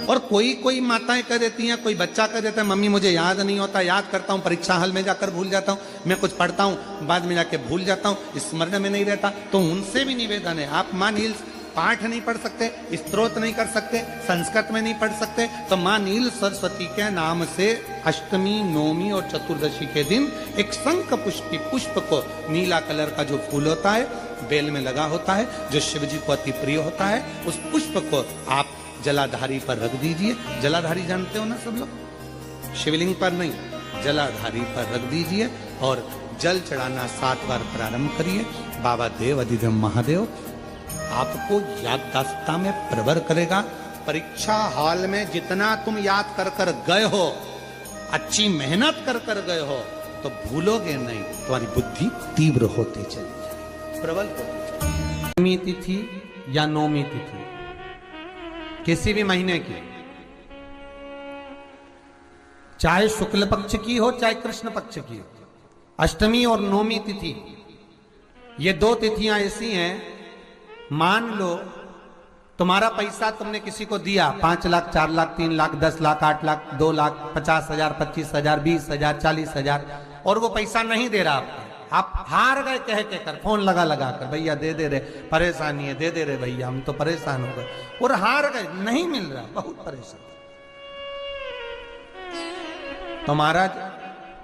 और कोई कोई माताएं कह देती हैं, कोई बच्चा कह देता है मम्मी मुझे याद नहीं होता, याद करता हूँ परीक्षा हॉल में जाकर भूल जाता हूँ, मैं कुछ पढ़ता हूँ बाद में जाके भूल जाता हूँ, स्मरण में नहीं रहता। तो उनसे भी निवेदन है, आप माँ नील पाठ नहीं पढ़ सकते, स्तोत्र नहीं कर सकते, संस्कृत में नहीं पढ़ सकते, तो माँ नील सरस्वती के नाम से अष्टमी, नवमी और चतुर्दशी के दिन एक शंख पुष्पी पुष्प को, नीला कलर का जो फूल होता है बेल में लगा होता है, जो शिव जी को अति प्रिय होता है, उस पुष्प को आप जलाधारी पर रख दीजिए। जलाधारी जानते हो ना सब लोग, शिवलिंग पर नहीं, जलाधारी पर रख दीजिए और जल चढ़ाना 7 बार प्रारंभ करिए। बाबा देव अधिदेव महादेव आपको याददाश्तता में प्रवर करेगा। परीक्षा हॉल में जितना तुम याद कर कर गए हो, अच्छी मेहनत कर कर गए हो, तो भूलोगे नहीं, तुम्हारी बुद्धि तीव्र होती चली जाएगी, प्रबल होती चली। नवमी तिथि या नौमी तिथि किसी भी महीने की, चाहे शुक्ल पक्ष की हो चाहे कृष्ण पक्ष की हो, अष्टमी और नौमी तिथि, ये 2 तिथियां ऐसी हैं, मान लो तुम्हारा पैसा तुमने किसी को दिया, 5 लाख, 4 लाख, 3 लाख, 10 लाख, 8 लाख, 2 लाख, 50,000, 25,000, 20,000, 40,000, और वो पैसा नहीं दे रहा आपको, आप हार गए कह के कर, फोन लगा लगा कर, भैया दे दे रहे, परेशानी है, दे दे रहे भैया, हम तो परेशान हो गए, और हार गए, नहीं मिल रहा, बहुत परेशान। तो महाराज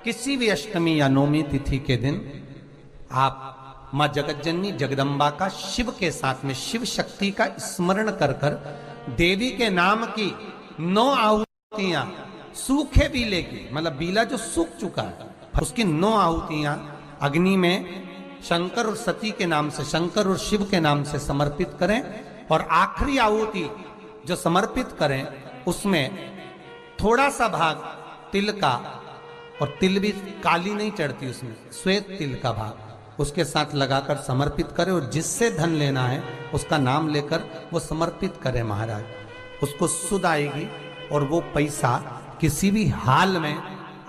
किसी भी अष्टमी या नौमी तिथि के दिन आप मां जगतजननी जगदम्बा का शिव के साथ में, शिव शक्ति का स्मरण कर कर देवी के नाम की 9 आहुतियां, सूखे बीले की, मतलब बीला जो सूख चुका है, उसकी 9 आहुतियां अग्नि में शंकर और सती के नाम से, शंकर और शिव के नाम से समर्पित करें, और आखिरी आहुति जो समर्पित करें उसमें थोड़ा सा भाग तिल का, और तिल भी काली नहीं चढ़ती उसमें, श्वेत तिल का भाग उसके साथ लगाकर समर्पित करें, और जिससे धन लेना है उसका नाम लेकर वो समर्पित करें महाराज, उसको सुध आएगी, और वो पैसा किसी भी हाल में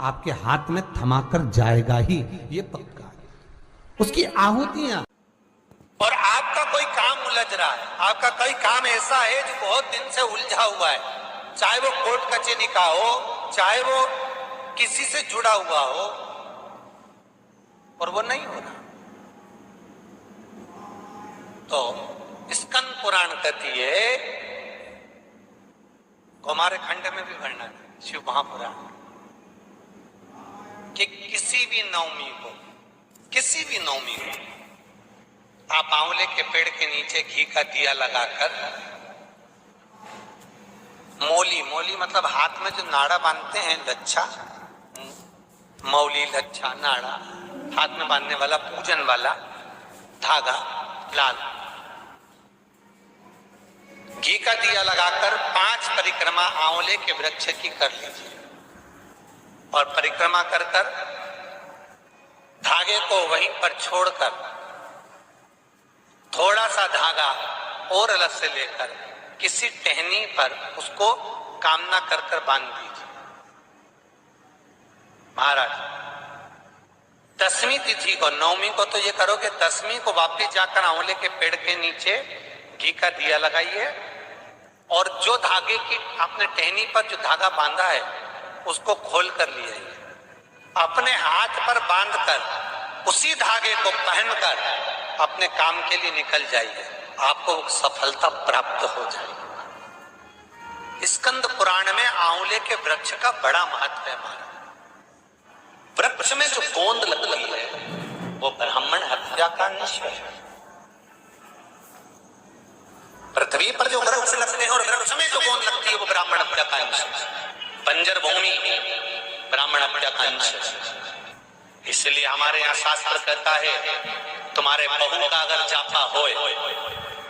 आपके हाथ में थमाकर जाएगा ही, ये पक्का है। उसकी आहुतियां, और आपका कोई काम उलझ रहा है, आपका कोई काम ऐसा है जो बहुत दिन से उलझा हुआ है, चाहे वो कोर्ट कचहरी का हो, चाहे वो किसी से जुड़ा हुआ हो, और वो नहीं हो रहा, तो स्कंद पुराण कहती है, हमारे खंड में भी वर्णन है शिव महापुराण, कि किसी भी नवमी को आप आंवले के पेड़ के नीचे घी का दिया लगाकर, मौली मतलब हाथ में जो नाड़ा बांधते हैं, लच्छा, मौली, लच्छा, नाड़ा, हाथ में बांधने वाला पूजन वाला धागा लाल, घी का दिया लगाकर 5 परिक्रमा आंवले के वृक्ष की कर लीजिए, और परिक्रमा कर कर धागे को वहीं पर छोड़कर थोड़ा सा धागा और अलग से लेकर किसी टहनी पर उसको कामना कर कर बांध दीजिए। महाराज 10वीं तिथि को, नवमी को तो ये करोगे, 10वीं को वापिस जाकर आंवले के पेड़ के नीचे घी का दिया लगाइए, और जो धागे की आपने टहनी पर जो धागा बांधा है उसको खोल कर लिए, अपने हाथ पर बांधकर उसी धागे को पहनकर अपने काम के लिए निकल जाइए, आपको सफलता प्राप्त हो जाएगी। स्कंद पुराण में आंवले के वृक्ष का बड़ा महत्व है महाराज। वृक्ष में जो गोंद लगती है वो ब्राह्मण हत्या का निश्चय है। पृथ्वी पर जो वृक्ष लगते हैं और वृक्ष में जो गोंद लगती है वो ब्राह्मण हत्या का अंश है। बंजर भूमि ब्राह्मण हत्या का अंश है। इसलिए हमारे यहाँ शास्त्र कहता है, तुम्हारे बहू का अगर जापा होए,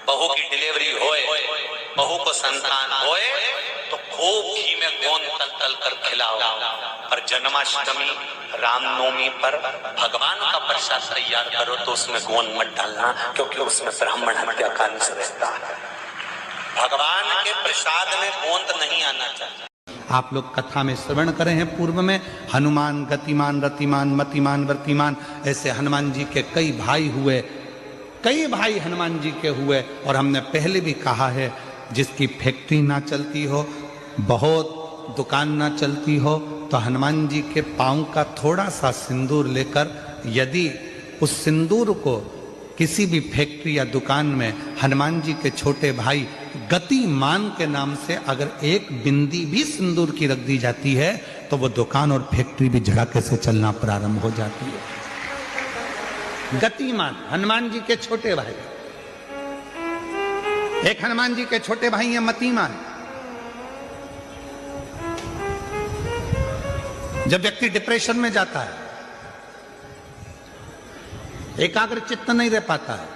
बहू की डिलीवरी होए, बहू को संतान होए, तो खूब घी में गोंद तल तल कर खिलाओ। और जन्माष्टमी, रामनवमी पर भगवान का प्रसाद तैयार करो तो उसमें गोंद मत डालना, क्योंकि उसमें ब्राह्मण हत्या का अंश रहता है। भगवान के प्रसाद में गोंद नहीं आना चाहिए। आप लोग कथा में श्रवण करे हैं पूर्व में, हनुमान गतिमान रतिमान मतिमान वर्तिमान, ऐसे हनुमान जी के कई भाई हुए, कई भाई हनुमान जी के हुए। और हमने पहले भी कहा है, जिसकी फैक्ट्री ना चलती हो, बहुत दुकान ना चलती हो तो हनुमान जी के पांव का थोड़ा सा सिंदूर लेकर, यदि उस सिंदूर को किसी भी फैक्ट्री या दुकान में हनुमान जी के छोटे भाई गतिमान के नाम से अगर एक बिंदी भी सिंदूर की रख दी जाती है तो वो दुकान और फैक्ट्री भी झड़ाके से चलना प्रारंभ हो जाती है। गतिमान हनुमान जी के छोटे भाई, एक हनुमान जी के छोटे भाई हैं मतिमान। जब व्यक्ति डिप्रेशन में जाता है, एकाग्र चित्त नहीं रह पाता है,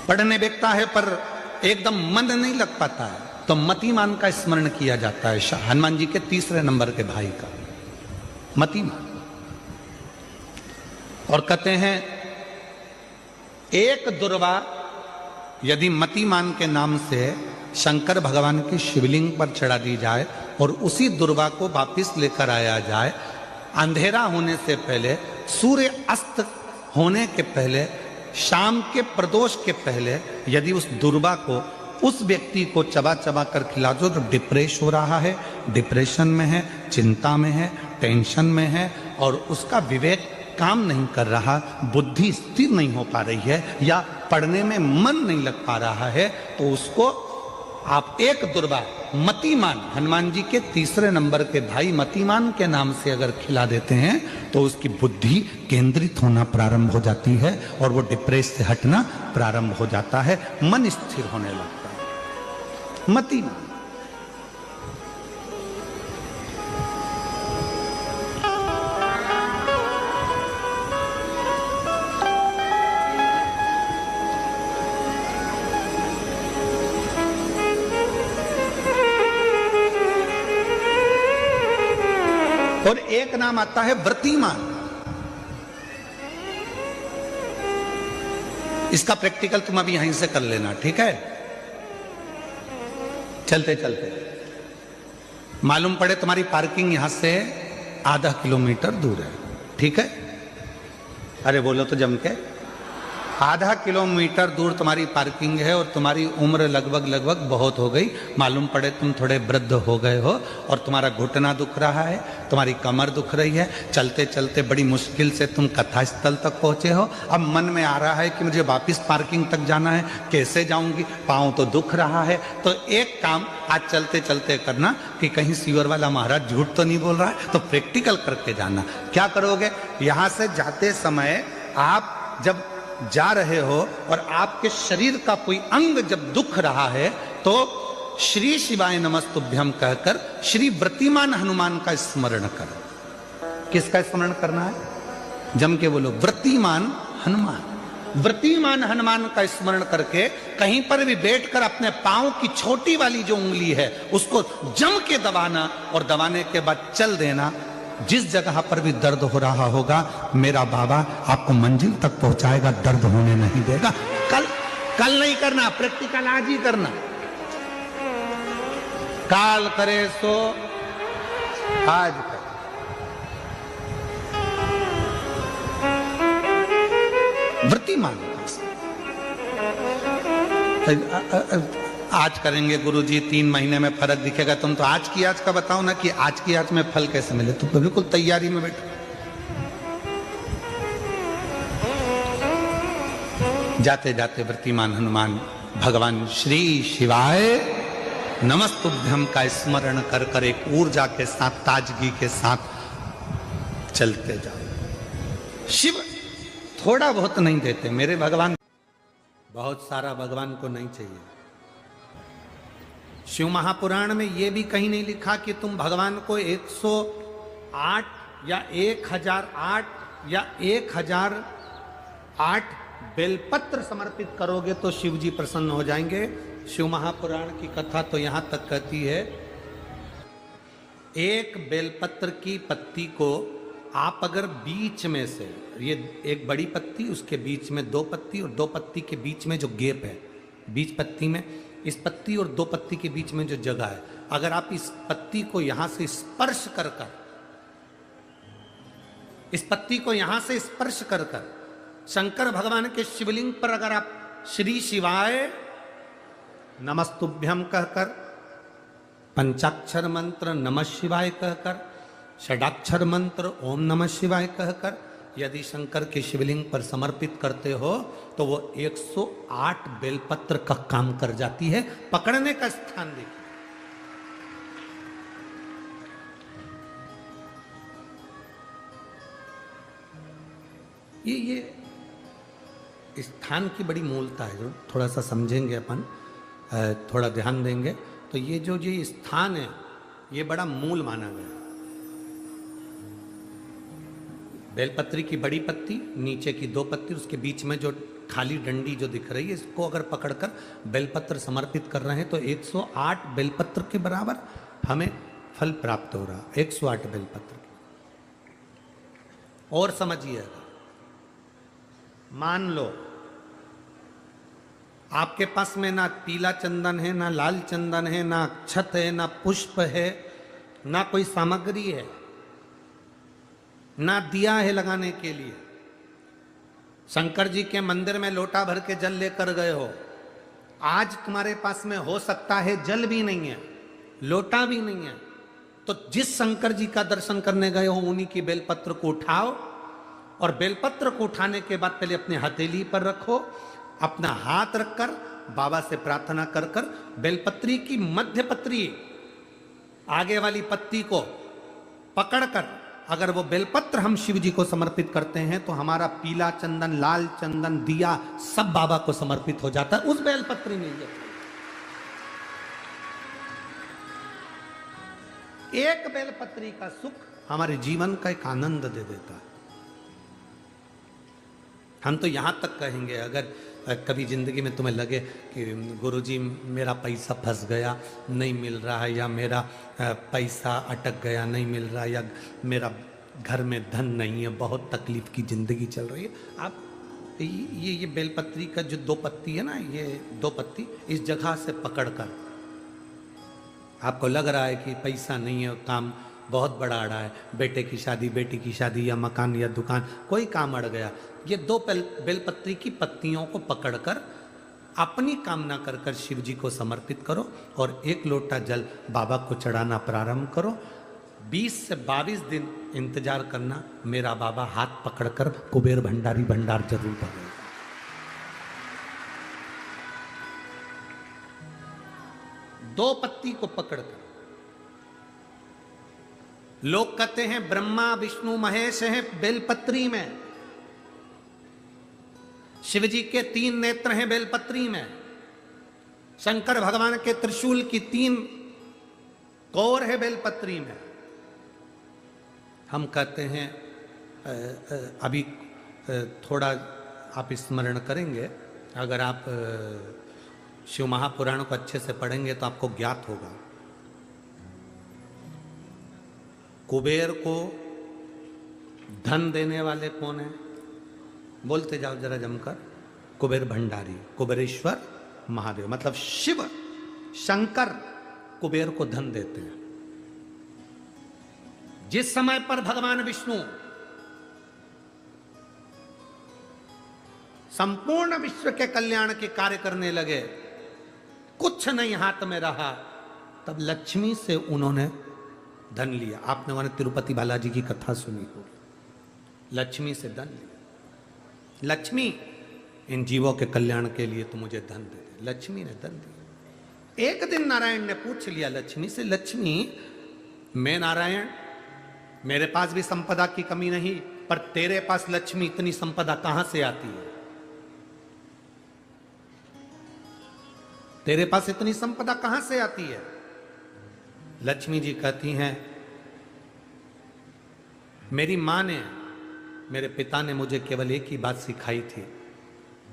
पढ़ने बैठता है पर एकदम मन नहीं लग पाता है, तो मतिमान का स्मरण किया जाता है। हनुमान जी के तीसरे नंबर के भाई का मतिमान। और कहते हैं एक दुर्वा यदि मतिमान के नाम से शंकर भगवान की शिवलिंग पर चढ़ा दी जाए और उसी दुर्वा को वापिस लेकर आया जाए, अंधेरा होने से पहले, सूर्य अस्त होने के पहले, शाम के प्रदोष के पहले यदि उस दुर्वा को उस व्यक्ति को चबा चबा कर खिला दो जो डिप्रेस हो रहा है, डिप्रेशन में है, चिंता में है, टेंशन में है और उसका विवेक काम नहीं कर रहा, बुद्धि स्थिर नहीं हो पा रही है या पढ़ने में मन नहीं लग पा रहा है, तो उसको आप एक दुर्वा मतिमान, हनुमान जी के तीसरे नंबर के भाई मतिमान के नाम से अगर खिला देते हैं तो उसकी बुद्धि केंद्रित होना प्रारंभ हो जाती है और वो डिप्रेस से हटना प्रारंभ हो जाता है, मन स्थिर होने लगता है। मतिमान। और एक नाम आता है व्रतिमान। इसका प्रैक्टिकल तुम अभी यहीं से कर लेना, ठीक है? चलते चलते मालूम पड़े तुम्हारी पार्किंग यहां से आधा किलोमीटर दूर है, ठीक है? अरे बोलो तो जम के। आधा किलोमीटर दूर तुम्हारी पार्किंग है और तुम्हारी उम्र लगभग बहुत हो गई, मालूम पड़े तुम थोड़े वृद्ध हो गए हो और तुम्हारा घुटना दुख रहा है, तुम्हारी कमर दुख रही है, चलते चलते बड़ी मुश्किल से तुम कथा स्थल तक पहुंचे हो। अब मन में आ रहा है कि मुझे वापस पार्किंग तक जाना है, कैसे जाऊंगी, पाँव तो दुख रहा है। तो एक काम आज चलते चलते करना कि कहीं सीवर वाला महाराज झूठ तो नहीं बोल रहा है, तो प्रैक्टिकल करके जाना। क्या करोगे? यहां से जाते समय आप जब जा रहे हो और आपके शरीर का कोई अंग जब दुख रहा है तो श्री शिवाय नमस्तुभ्यम कहकर श्री व्रतिमान हनुमान का स्मरण करो। किसका स्मरण करना है? जम के बोलो, व्रतिमान हनुमान। व्रतिमान हनुमान का स्मरण करके कहीं पर भी बैठकर अपने पांव की छोटी वाली जो उंगली है उसको जम के दबाना और दबाने के बाद चल देना। जिस जगह पर भी दर्द हो रहा होगा मेरा बाबा आपको मंजिल तक पहुंचाएगा, दर्द होने नहीं देगा। कल नहीं करना, प्रैक्टिकल आज ही करना। काल करे सो आज करे। व्रतिमान आज करेंगे गुरुजी, 3 महीने में फर्क दिखेगा। तुम तो आज की आज का बताओ ना कि आज की आज में फल कैसे मिले। तुम तो बिल्कुल तैयारी में बैठो। जाते जाते व्रतिमान हनुमान भगवान श्री शिवाय नमस्तुभ्यम का स्मरण कर कर एक ऊर्जा के साथ, ताजगी के साथ चलते जाओ। शिव थोड़ा बहुत नहीं देते मेरे भगवान, बहुत सारा भगवान को नहीं चाहिए। शिव महापुराण में यह भी कहीं नहीं लिखा कि तुम भगवान को 108 या 1008 या 1008 बेलपत्र समर्पित करोगे तो शिव जी प्रसन्न हो जाएंगे। शिव महापुराण की कथा तो यहां तक कहती है, एक बेलपत्र की पत्ती को आप अगर बीच में से, ये एक बड़ी पत्ती, उसके बीच में 2 पत्ती और 2 पत्ती के बीच में जो गैप है, बीच पत्ती में, इस पत्ती और 2 पत्ती के बीच में जो जगह है, अगर आप इस पत्ती को यहां से स्पर्श कर कर, इस पत्ती को यहां से स्पर्श कर कर शंकर भगवान के शिवलिंग पर अगर आप श्री शिवाय नमस्तुभ्यम कहकर, पंचाक्षर मंत्र नमः शिवाय कहकर, षडाक्षर मंत्र ओम नमः शिवाय कहकर यदि शंकर के शिवलिंग पर समर्पित करते हो तो वो 108 बेलपत्र का काम कर जाती है। पकड़ने का स्थान देखिए, ये स्थान की बड़ी मूलता है, जो थोड़ा सा समझेंगे अपन, थोड़ा ध्यान देंगे तो ये जो स्थान है ये बड़ा मूल माना गया। बेलपत्री की बड़ी पत्ती, नीचे की 2 पत्ती, उसके बीच में जो खाली डंडी जो दिख रही है, इसको अगर पकड़कर बेलपत्र समर्पित कर रहे हैं तो 108 बेलपत्र के बराबर हमें फल प्राप्त हो रहा। 108 बेलपत्र के। और समझिएगा, मान लो आपके पास में ना पीला चंदन है, ना लाल चंदन है, ना अक्षत है, ना पुष्प है, ना कोई सामग्री है, ना दिया है लगाने के लिए। शंकर जी के मंदिर में लोटा भर के जल लेकर गए हो, आज तुम्हारे पास में हो सकता है जल भी नहीं है, लोटा भी नहीं है, तो जिस शंकर जी का दर्शन करने गए हो उन्हीं की बेलपत्र को उठाओ और बेलपत्र को उठाने के बाद पहले अपने हथेली पर रखो, अपना हाथ रखकर बाबा से प्रार्थना कर कर बेलपत्री की मध्य पत्री, आगे वाली पत्ती को पकड़कर अगर वो बेलपत्र हम शिव जी को समर्पित करते हैं तो हमारा पीला चंदन, लाल चंदन, दिया सब बाबा को समर्पित हो जाता है उस बेलपत्री में। एक बेलपत्री का सुख हमारे जीवन का एक आनंद दे देता है। हम तो यहां तक कहेंगे, अगर कभी जिंदगी में तुम्हें लगे कि गुरुजी मेरा पैसा फंस गया नहीं मिल रहा है, या मेरा पैसा अटक गया नहीं मिल रहा, या मेरा घर में धन नहीं है, बहुत तकलीफ की जिंदगी चल रही है, आप ये बेलपत्री का जो 2 पत्ती है ना, ये 2 पत्ती इस जगह से पकड़कर, आपको लग रहा है कि पैसा नहीं है, काम बहुत बड़ा अड़ा है, बेटे की शादी, बेटी की शादी, या मकान या दुकान, कोई काम अड़ गया, ये 2 बेलपत्री की पत्तियों को पकड़कर अपनी कामना कर कर शिव जी को समर्पित करो और 1 लोटा जल बाबा को चढ़ाना प्रारंभ करो। 20 से 22 दिन इंतजार करना, मेरा बाबा हाथ पकड़कर कुबेर भंडारी भंडार जरूर भरेगा। दो पत्ती को पकड़कर, लोग कहते हैं ब्रह्मा विष्णु महेश हैं बेलपत्री में, शिव जी के 3 नेत्र हैं बेलपत्री में, शंकर भगवान के त्रिशूल की 3 कोर है बेलपत्री में। हम कहते हैं अभी थोड़ा आप स्मरण करेंगे, अगर आप शिव महापुराण को अच्छे से पढ़ेंगे तो आपको ज्ञात होगा, कुबेर को धन देने वाले कौन है? बोलते जाओ जरा जमकर, कुबेर भंडारी, कुबेरेश्वर महादेव, मतलब शिव शंकर कुबेर को धन देते हैं। जिस समय पर भगवान विष्णु संपूर्ण विश्व के कल्याण के कार्य करने लगे, कुछ नहीं हाथ में रहा, तब लक्ष्मी से उन्होंने धन लिया। आपने वहां तिरुपति बालाजी की कथा सुनी होगी, लक्ष्मी से धन लिया। लक्ष्मी, इन जीवों के कल्याण के लिए तो मुझे धन दे दे। लक्ष्मी ने धन दिया। एक दिन नारायण ने पूछ लिया लक्ष्मी से, लक्ष्मी मैं नारायण, मेरे पास भी संपदा की कमी नहीं, पर तेरे पास लक्ष्मी इतनी संपदा कहां से आती है? तेरे पास इतनी संपदा कहां से आती है? लक्ष्मी जी कहती हैं, मेरी मां ने, मेरे पिता ने मुझे केवल एक ही बात सिखाई थी,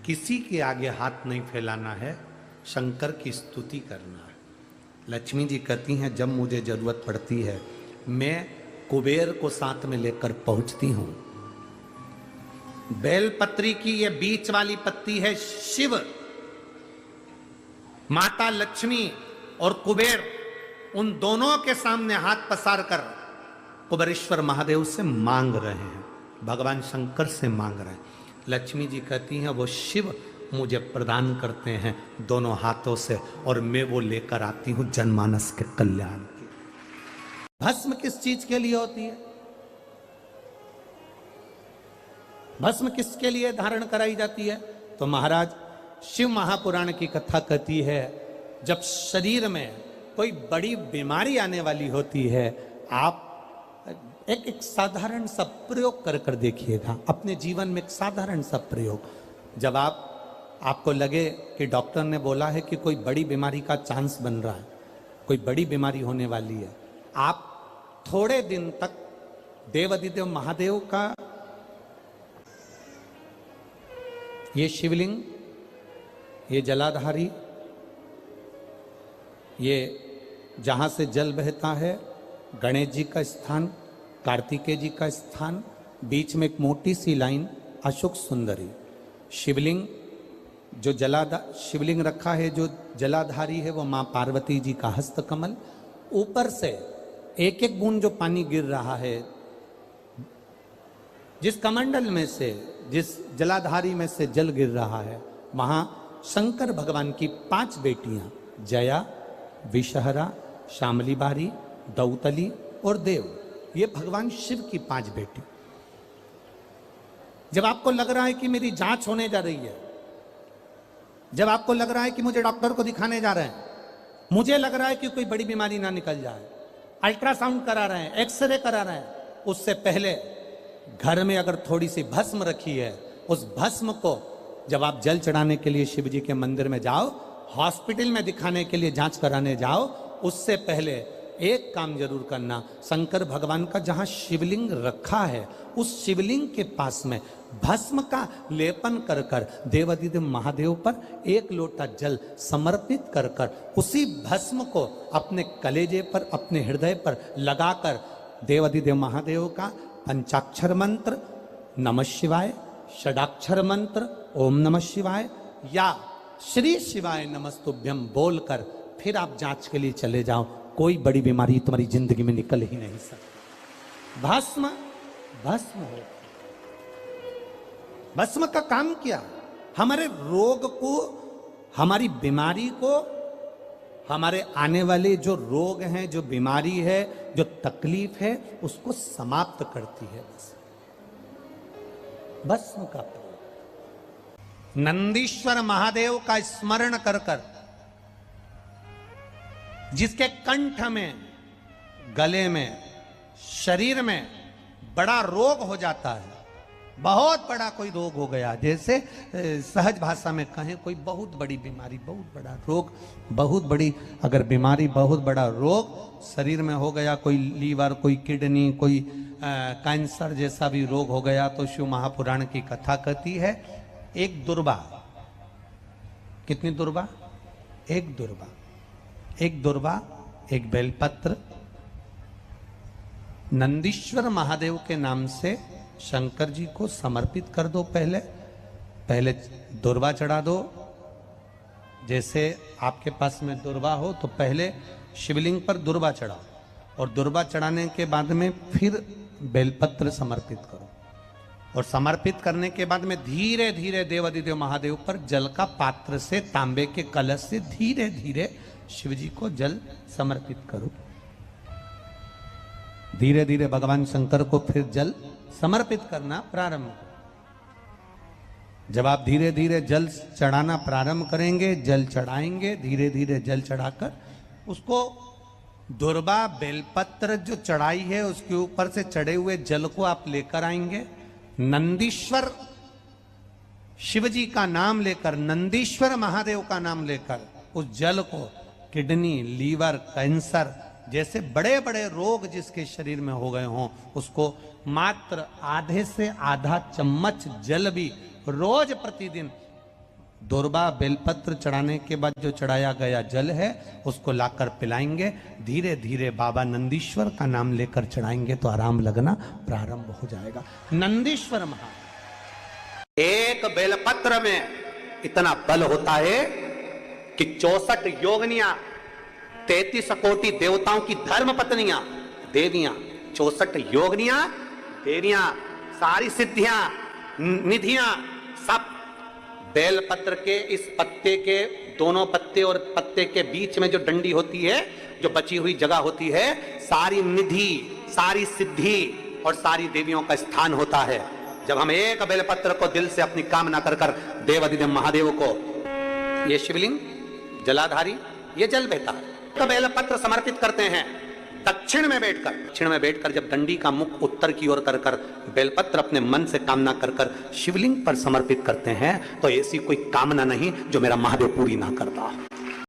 किसी के आगे हाथ नहीं फैलाना है, शंकर की स्तुति करना है। लक्ष्मी जी कहती हैं, जब मुझे जरूरत पड़ती है मैं कुबेर को साथ में लेकर पहुंचती हूं। बेलपत्री की ये बीच वाली पत्ती है शिव, माता लक्ष्मी और कुबेर, उन दोनों के सामने हाथ पसार कर कुबेरेश्वर महादेव से मांग रहे हैं, भगवान शंकर से मांग रहे हैं। लक्ष्मी जी कहती हैं, वो शिव मुझे प्रदान करते हैं दोनों हाथों से, और मैं वो लेकर आती हूं जनमानस के कल्याण के। भस्म किस चीज के लिए होती है? भस्म किसके लिए धारण कराई जाती है? तो महाराज शिव महापुराण की कथा कहती है, जब शरीर में कोई बड़ी बीमारी आने वाली होती है, आप एक साधारण सा प्रयोग कर देखिएगा अपने जीवन में। एक साधारण सा प्रयोग, जब आपको लगे कि डॉक्टर ने बोला है कि कोई बड़ी बीमारी का चांस बन रहा है, कोई बड़ी बीमारी होने वाली है, आप थोड़े दिन तक देवाधिदेव महादेव का ये शिवलिंग, ये जलाधारी, ये जहाँ से जल बहता है, गणेश जी का स्थान, कार्तिकेय जी का स्थान, बीच में एक मोटी सी लाइन अशोक सुंदरी, शिवलिंग जो शिवलिंग रखा है, जो जलाधारी है वो माँ पार्वती जी का हस्तकमल, ऊपर से एक एक बूंद जो पानी गिर रहा है, जिस कमंडल में से, जिस जलाधारी में से जल गिर रहा है, वहां शंकर भगवान की 5 बेटियां, जया, विषहरा, शामली बारी, दौतली और देव, ये भगवान शिव की 5 बेटी। जब आपको लग रहा है कि मेरी जांच होने जा रही है, जब आपको लग रहा है कि मुझे डॉक्टर को दिखाने जा रहे हैं, मुझे लग रहा है कि कोई बड़ी बीमारी ना निकल जाए, अल्ट्रासाउंड करा रहे हैं, एक्सरे करा रहे हैं, उससे पहले घर में अगर थोड़ी सी भस्म रखी है, उस भस्म को जब आप जल चढ़ाने के लिए शिव जी के मंदिर में जाओ, हॉस्पिटल में दिखाने के लिए जांच कराने जाओ, उससे पहले एक काम जरूर करना, शंकर भगवान का जहां शिवलिंग रखा है, उस शिवलिंग के पास में भस्म का लेपन कर कर देवाधिदेव महादेव पर 1 लोटा जल समर्पित कर कर उसी भस्म को अपने कलेजे पर, अपने हृदय पर लगाकर देवाधिदेव महादेव का पंचाक्षर मंत्र नमः शिवाय, षडाक्षर मंत्र ओम नमः शिवाय या श्री शिवाय नमस्तुभ्यम बोलकर फिर आप जांच के लिए चले जाओ। कोई बड़ी बीमारी तुम्हारी जिंदगी में निकल ही नहीं सकती। भस्म भस्म हो, भस्म का काम क्या? हमारे रोग को, हमारी बीमारी को, हमारे आने वाले जो रोग हैं, जो बीमारी है, जो तकलीफ है, उसको समाप्त करती है भस्म का प्रयोग। नंदीश्वर महादेव का स्मरण कर कर, जिसके कंठ में, गले में, शरीर में बड़ा रोग हो जाता है, बहुत बड़ा कोई रोग हो गया, जैसे सहज भाषा में कहें कोई बहुत बड़ी बीमारी, बहुत बड़ा रोग, बहुत बड़ी अगर बीमारी, बहुत बड़ा रोग शरीर में हो गया, कोई लीवर, कोई किडनी, कोई कैंसर जैसा भी रोग हो गया, तो शिव महापुराण की कथा कहती है, एक दुर्वा, कितनी दुर्वा? एक दुर्वा, एक दुर्वा, एक बेलपत्र नंदीश्वर महादेव के नाम से शंकर जी को समर्पित कर दो। पहले दुर्वा चढ़ा दो। जैसे आपके पास में दुर्वा हो तो पहले शिवलिंग पर दुर्वा चढ़ाओ, और दुर्वा चढ़ाने के बाद में फिर बेलपत्र समर्पित करो, और समर्पित करने के बाद में धीरे धीरे देवाधिदेव महादेव पर जल का पात्र से, तांबे के कलश से धीरे धीरे शिव जी को जल समर्पित करो। धीरे धीरे भगवान शंकर को फिर जल समर्पित करना प्रारंभ करो। जब आप धीरे धीरे जल चढ़ाना प्रारंभ करेंगे, जल चढ़ाएंगे, धीरे धीरे जल चढ़ाकर उसको दुर्वा बेलपत्र जो चढ़ाई है उसके ऊपर से चढ़े हुए जल को आप लेकर आएंगे। नंदीश्वर शिव जी का नाम लेकर, नंदीश्वर महादेव का नाम लेकर उस जल को किडनी, लीवर, कैंसर जैसे बड़े बड़े रोग जिसके शरीर में हो गए हों, उसको मात्र आधे से आधा चम्मच जल भी रोज प्रतिदिन दुर्वा बेलपत्र चढ़ाने के बाद जो चढ़ाया गया जल है उसको लाकर पिलाएंगे। धीरे धीरे बाबा नंदीश्वर का नाम लेकर चढ़ाएंगे तो आराम लगना प्रारंभ हो जाएगा। नंदीश्वर महादेव, एक बेलपत्र में इतना बल होता है कि 64 योगनियां, 33 कोटि देवताओं की धर्म पत्नियां, देवियां, 64 योगनियां, देवियां, सारी सिद्धियां, निधियां सब बेलपत्र के इस पत्ते के दोनों पत्ते और पत्ते के बीच में जो डंडी होती है, जो बची हुई जगह होती है, सारी निधि, सारी सिद्धि और सारी देवियों का स्थान होता है। जब हम एक बेलपत्र को दिल से अपनी कामना कर कर देवाधिदेव महादेव को, ये शिवलिंग जलाधारी, ये जल बहता है, तो बेलपत्र समर्पित करते हैं दक्षिण में बैठकर जब दंडी का मुख उत्तर की ओर कर कर बेलपत्र अपने मन से कामना कर कर शिवलिंग पर समर्पित करते हैं, तो ऐसी कोई कामना नहीं जो मेरा महादेव पूरी ना करता।